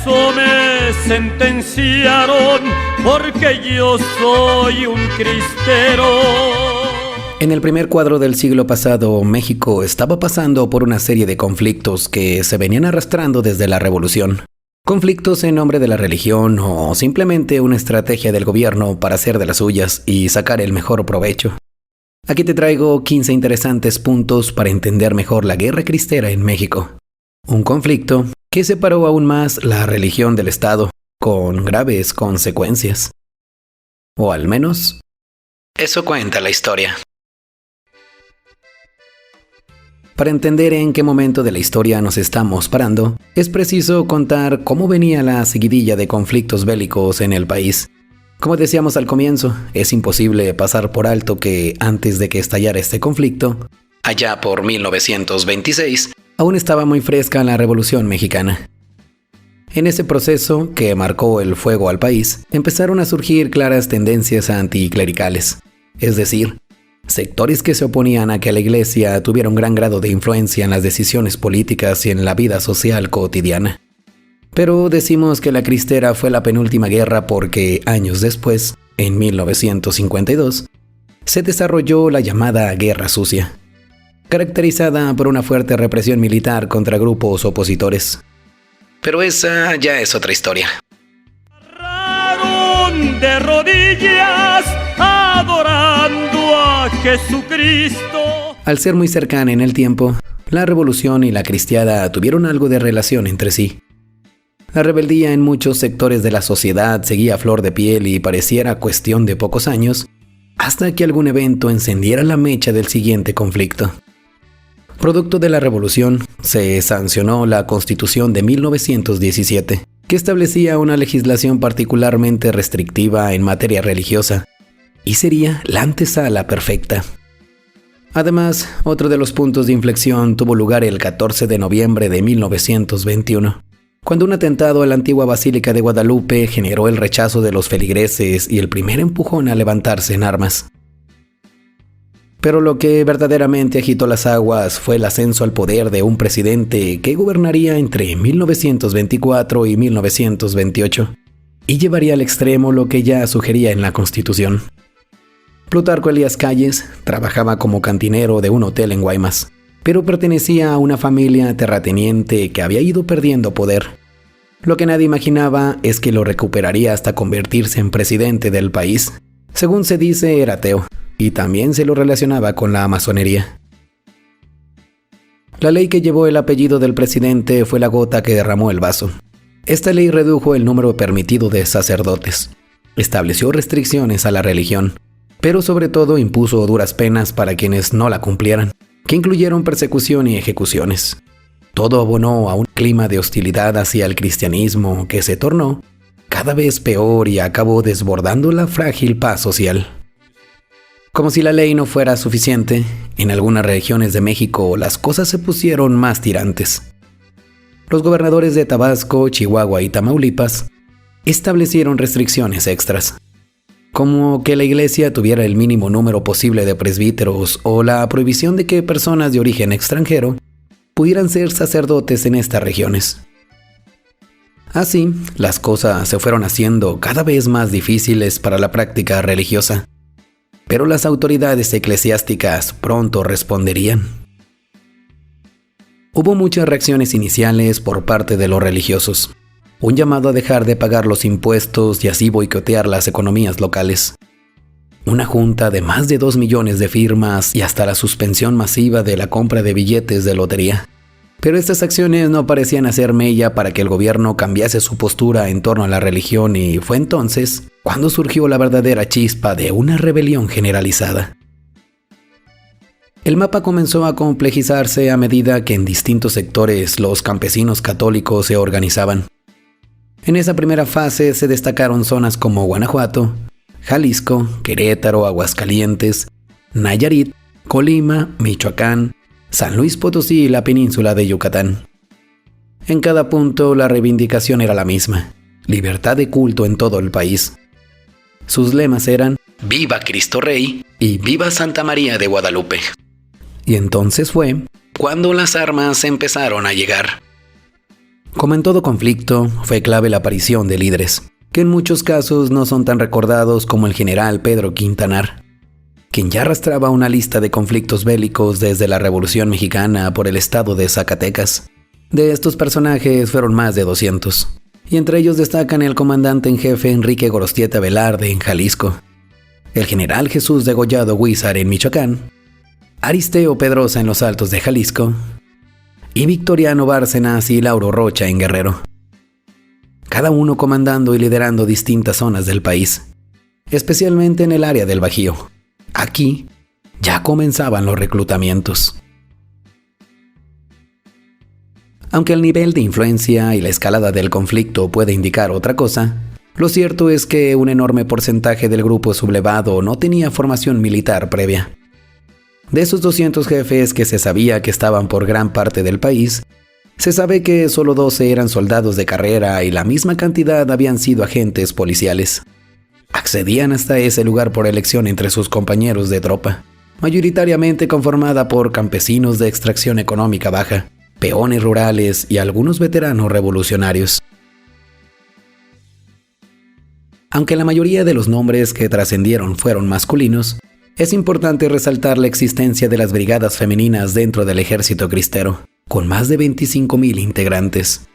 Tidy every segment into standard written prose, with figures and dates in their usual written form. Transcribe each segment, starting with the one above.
eso me sentenciaron, porque yo soy un cristero. En el primer cuadro del siglo pasado, México estaba pasando por una serie de conflictos que se venían arrastrando desde la Revolución. Conflictos en nombre de la religión o simplemente una estrategia del gobierno para hacer de las suyas y sacar el mejor provecho. Aquí te traigo 15 interesantes puntos para entender mejor la guerra cristera en México. Un conflicto que separó aún más la religión del Estado, con graves consecuencias. O al menos, eso cuenta la historia. Para entender en qué momento de la historia nos estamos parando, es preciso contar cómo venía la seguidilla de conflictos bélicos en el país. Como decíamos al comienzo, es imposible pasar por alto que antes de que estallara este conflicto, allá por 1926, aún estaba muy fresca la Revolución Mexicana. En ese proceso, que marcó el fuego al país, empezaron a surgir claras tendencias anticlericales, es decir, sectores que se oponían a que la Iglesia tuviera un gran grado de influencia en las decisiones políticas y en la vida social cotidiana. Pero decimos que la cristera fue la penúltima guerra porque años después, en 1952, se desarrolló la llamada Guerra Sucia, caracterizada por una fuerte represión militar contra grupos opositores. Pero esa ya es otra historia. De rodillas adorando a Jesucristo. Al ser muy cercana en el tiempo, la revolución y la cristiada tuvieron algo de relación entre sí. La rebeldía en muchos sectores de la sociedad seguía a flor de piel y pareciera cuestión de pocos años, hasta que algún evento encendiera la mecha del siguiente conflicto. Producto de la revolución, se sancionó la Constitución de 1917, que establecía una legislación particularmente restrictiva en materia religiosa, y sería la antesala perfecta. Además, otro de los puntos de inflexión tuvo lugar el 14 de noviembre de 1921, cuando un atentado a la antigua Basílica de Guadalupe generó el rechazo de los feligreses y el primer empujón a levantarse en armas. Pero lo que verdaderamente agitó las aguas fue el ascenso al poder de un presidente que gobernaría entre 1924 y 1928 y llevaría al extremo lo que ya sugería en la Constitución. Plutarco Elías Calles trabajaba como cantinero de un hotel en Guaymas, pero pertenecía a una familia terrateniente que había ido perdiendo poder. Lo que nadie imaginaba es que lo recuperaría hasta convertirse en presidente del país. Según se dice, era ateo, y también se lo relacionaba con la masonería. La ley que llevó el apellido del presidente fue la gota que derramó el vaso. Esta ley redujo el número permitido de sacerdotes, estableció restricciones a la religión, pero sobre todo impuso duras penas para quienes no la cumplieran, que incluyeron persecución y ejecuciones. Todo abonó a un clima de hostilidad hacia el cristianismo que se tornó cada vez peor y acabó desbordando la frágil paz social. Como si la ley no fuera suficiente, en algunas regiones de México las cosas se pusieron más tirantes. Los gobernadores de Tabasco, Chihuahua y Tamaulipas establecieron restricciones extras, como que la iglesia tuviera el mínimo número posible de presbíteros o la prohibición de que personas de origen extranjero pudieran ser sacerdotes en estas regiones. Así, las cosas se fueron haciendo cada vez más difíciles para la práctica religiosa. Pero las autoridades eclesiásticas pronto responderían. Hubo muchas reacciones iniciales por parte de los religiosos. Un llamado a dejar de pagar los impuestos y así boicotear las economías locales. Una junta de más de 2 millones de firmas y hasta la suspensión masiva de la compra de billetes de lotería. Pero estas acciones no parecían hacer mella para que el gobierno cambiase su postura en torno a la religión y fue entonces cuando surgió la verdadera chispa de una rebelión generalizada. El mapa comenzó a complejizarse a medida que en distintos sectores los campesinos católicos se organizaban. En esa primera fase se destacaron zonas como Guanajuato, Jalisco, Querétaro, Aguascalientes, Nayarit, Colima, Michoacán, San Luis Potosí y la península de Yucatán. En cada punto la reivindicación era la misma: libertad de culto en todo el país. Sus lemas eran «Viva Cristo Rey» y «Viva Santa María de Guadalupe». Y entonces fue cuando las armas empezaron a llegar. Como en todo conflicto, fue clave la aparición de líderes, que en muchos casos no son tan recordados como el general Pedro Quintanar, quien ya arrastraba una lista de conflictos bélicos desde la Revolución Mexicana por el estado de Zacatecas. De estos personajes fueron más de 200, y entre ellos destacan el comandante en jefe Enrique Gorostieta Velarde en Jalisco, el general Jesús Degollado Huízar en Michoacán, Aristeo Pedrosa en los Altos de Jalisco, y Victoriano Bárcenas y Lauro Rocha en Guerrero, cada uno comandando y liderando distintas zonas del país, especialmente en el área del Bajío. Aquí ya comenzaban los reclutamientos. Aunque el nivel de influencia y la escalada del conflicto puede indicar otra cosa, lo cierto es que un enorme porcentaje del grupo sublevado no tenía formación militar previa. De esos 200 jefes que se sabía que estaban por gran parte del país, se sabe que solo 12 eran soldados de carrera y la misma cantidad habían sido agentes policiales. Accedían hasta ese lugar por elección entre sus compañeros de tropa, mayoritariamente conformada por campesinos de extracción económica baja, peones rurales y algunos veteranos revolucionarios. Aunque la mayoría de los nombres que trascendieron fueron masculinos, es importante resaltar la existencia de las brigadas femeninas dentro del ejército cristero, con más de 25,000 integrantes.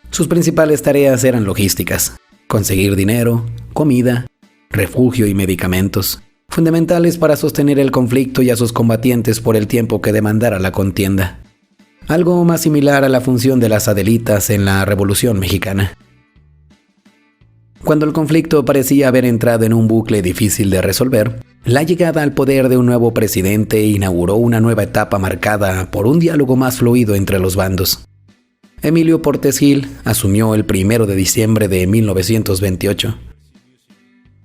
Sus principales tareas eran logísticas, conseguir dinero, comida, refugio y medicamentos, fundamentales para sostener el conflicto y a sus combatientes por el tiempo que demandara la contienda. Algo más similar a la función de las adelitas en la Revolución Mexicana. Cuando el conflicto parecía haber entrado en un bucle difícil de resolver, la llegada al poder de un nuevo presidente inauguró una nueva etapa marcada por un diálogo más fluido entre los bandos. Emilio Portes Gil asumió el 1 de diciembre de 1928.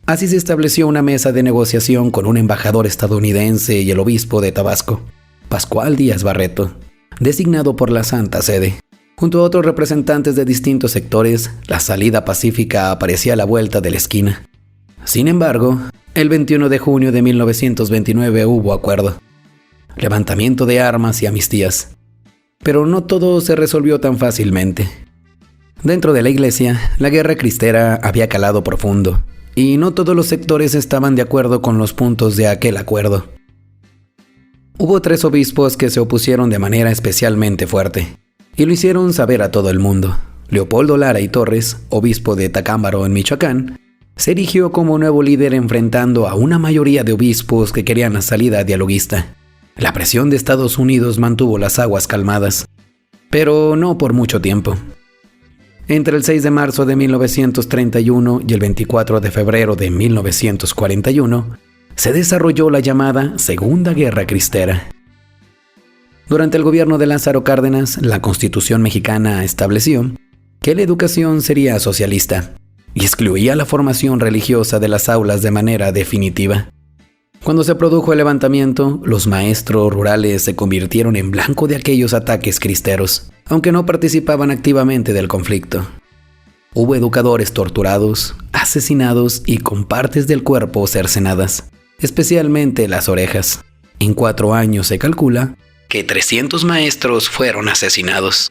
Así se estableció una mesa de negociación con un embajador estadounidense y el obispo de Tabasco, Pascual Díaz Barreto, designado por la Santa Sede. Junto a otros representantes de distintos sectores, la salida pacífica aparecía a la vuelta de la esquina. Sin embargo, el 21 de junio de 1929 hubo acuerdo, levantamiento de armas y amnistías. Pero no todo se resolvió tan fácilmente. Dentro de la iglesia, la guerra cristera había calado profundo, y no todos los sectores estaban de acuerdo con los puntos de aquel acuerdo. Hubo 3 obispos que se opusieron de manera especialmente fuerte, y lo hicieron saber a todo el mundo. Leopoldo Lara y Torres, obispo de Tacámbaro en Michoacán, se erigió como nuevo líder enfrentando a una mayoría de obispos que querían la salida dialoguista. La presión de Estados Unidos mantuvo las aguas calmadas, pero no por mucho tiempo. Entre el 6 de marzo de 1931 y el 24 de febrero de 1941, se desarrolló la llamada Segunda Guerra Cristera. Durante el gobierno de Lázaro Cárdenas, la Constitución mexicana estableció que la educación sería socialista y excluía la formación religiosa de las aulas de manera definitiva. Cuando se produjo el levantamiento, los maestros rurales se convirtieron en blanco de aquellos ataques cristeros, aunque no participaban activamente del conflicto. Hubo educadores torturados, asesinados y con partes del cuerpo cercenadas, especialmente las orejas. En 4 años se calcula que 300 maestros fueron asesinados.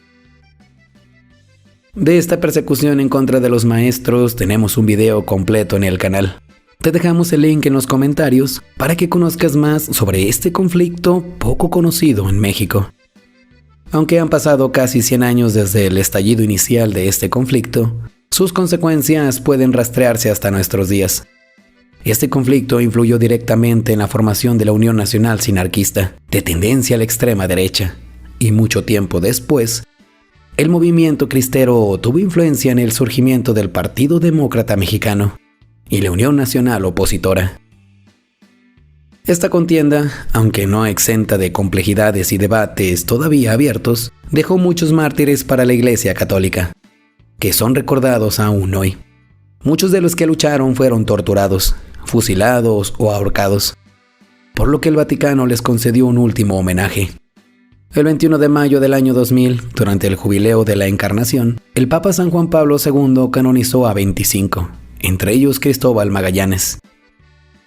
De esta persecución en contra de los maestros tenemos un video completo en el canal. Te dejamos el link en los comentarios para que conozcas más sobre este conflicto poco conocido en México. Aunque han pasado casi 100 años desde el estallido inicial de este conflicto, sus consecuencias pueden rastrearse hasta nuestros días. Este conflicto influyó directamente en la formación de la Unión Nacional Sinarquista, de tendencia a la extrema derecha, y mucho tiempo después, el movimiento cristero tuvo influencia en el surgimiento del Partido Demócrata Mexicano y la Unión Nacional Opositora. Esta contienda, aunque no exenta de complejidades y debates todavía abiertos, dejó muchos mártires para la Iglesia Católica, que son recordados aún hoy. Muchos de los que lucharon fueron torturados, fusilados o ahorcados, por lo que el Vaticano les concedió un último homenaje. El 21 de mayo del año 2000, durante el Jubileo de la Encarnación, el Papa San Juan Pablo II canonizó a 25, entre ellos Cristóbal Magallanes.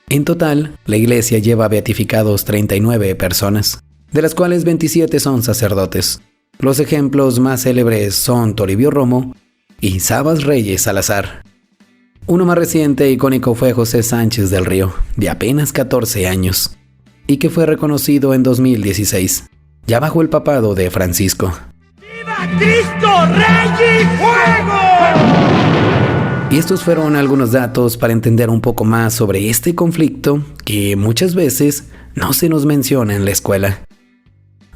En total, la Iglesia lleva beatificados 39 personas, de las cuales 27 son sacerdotes. Los ejemplos más célebres son Toribio Romo y Sabas Reyes Salazar. Uno más reciente e icónico fue José Sánchez del Río, de apenas 14 años, y que fue reconocido en 2016, ya bajo el papado de Francisco. ¡Viva Cristo, Rey y Fuego! Y estos fueron algunos datos para entender un poco más sobre este conflicto que muchas veces no se nos menciona en la escuela.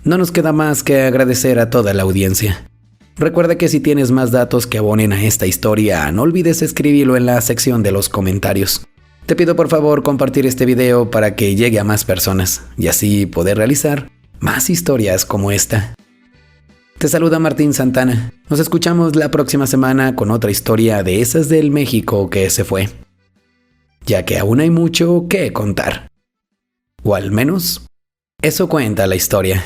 No nos queda más que agradecer a toda la audiencia. Recuerda que si tienes más datos que abonen a esta historia, no olvides escribirlo en la sección de los comentarios. Te pido por favor compartir este video para que llegue a más personas y así poder realizar más historias como esta. Te saluda Martín Santana. Nos escuchamos la próxima semana con otra historia de esas del México que se fue, ya que aún hay mucho que contar. O al menos, eso cuenta la historia.